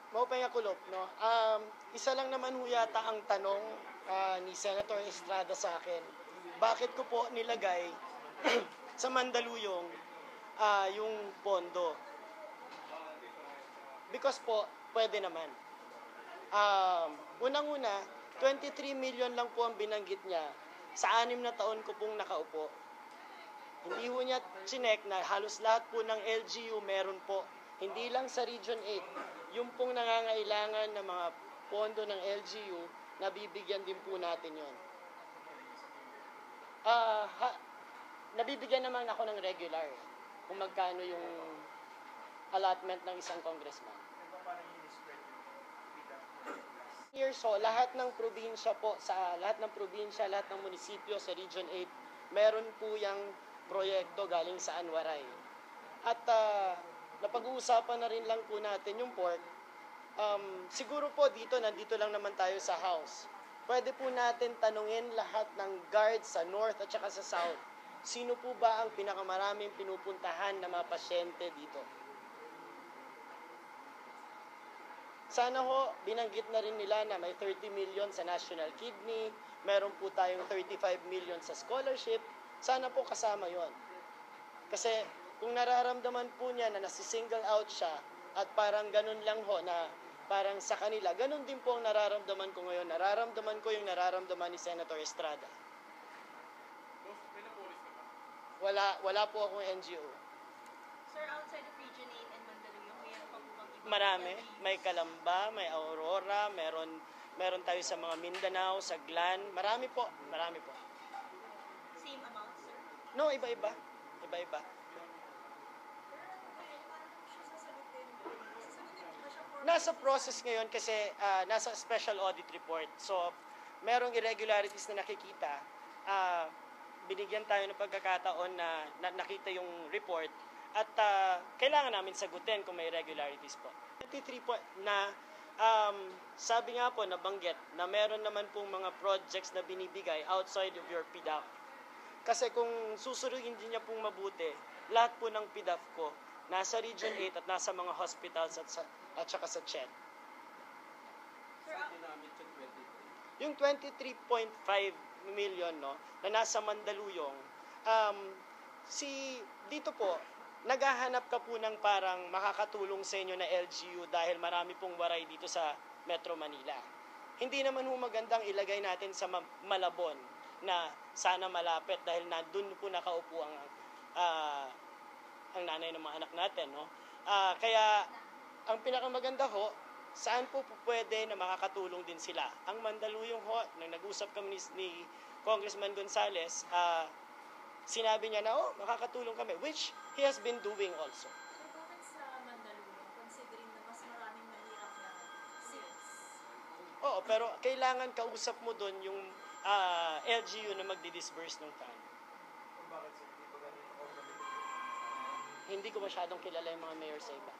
Maupay kulop, no? Isa lang naman ho yata ang tanong ni Senator Estrada sa akin. Bakit ko po nilagay sa Mandaluyong yung pondo? Because po, pwede naman. Unang-una, 23 million lang po ang binanggit niya sa 6 na taon ko pong nakaupo. Hindi ho niya chinek na halos lahat po ng LGU meron po. Hindi lang sa Region 8. Yung pong nangangailangan ng mga pondo ng LGU, nabibigyan din po natin yon. Nabibigyan naman ako ng regular kung magkano yung allotment ng isang congressman. Years so, lahat ng probinsya po, lahat ng munisipyo sa Region 8, meron po yung proyekto galing sa Anwaray. At napag-uusapan na rin lang po natin yung port. Siguro po nandito lang naman tayo sa house. Pwede po natin tanungin lahat ng guards sa north at saka sa south. Sino po ba ang pinakamaraming pinupuntahan na mga pasyente dito? Sana ho, binanggit na rin nila na may 30 million sa National Kidney, meron po tayong 35 million sa scholarship. Sana po kasama yon. Kasi kung nararamdaman po niya na nasi-single out siya at parang ganun lang ho na parang sa kanila, ganun din po ang nararamdaman ko ngayon. Nararamdaman ko yung nararamdaman ni Senator Estrada. Wala po akong NGO. Sir, outside of Region 8 and Mandaluyong, mayroon pa po bang ibang Marami. May Calamba, may Aurora, meron tayo sa mga Mindanao, sa Glan. Marami po. same amount, sir? No, iba-iba. Nasa process ngayon kasi nasa special audit report. So, merong irregularities na nakikita. Binigyan tayo ng pagkakataon na nakita yung report at kailangan namin sagutin kung may irregularities po. 23 po na sabi nga po nabanggit na meron naman pong mga projects na binibigay outside of your PDAF. Kasi kung susuruin din niya pong mabuti, lahat po ng PDAF ko nasa Region 8 at nasa mga hospitals at saka sa CHED. Yung 23.5 million no, na nasa Mandaluyong, dito po, naghahanap ka po ng parang makakatulong sa inyo na LGU dahil marami pong waray dito sa Metro Manila. Hindi naman ho magandang ilagay natin sa Malabon na sana malapit dahil doon po nakaupo ang nanay ng mga anak natin. No? Kaya, ang pinakamaganda ho, saan po pwede na makakatulong din sila. Ang Mandaluyong ho, nang nag-usap kami ni Congressman Gonzales, sinabi niya na, makakatulong kami, which he has been doing also. So, bakit sa Mandaluyong, considering na mas maraming mahirap na seats? Oo, pero kailangan kausap mo doon yung LGU na magdi-disburse ng fund. Hindi ko masyadong kilala yung mga mayor sa iba.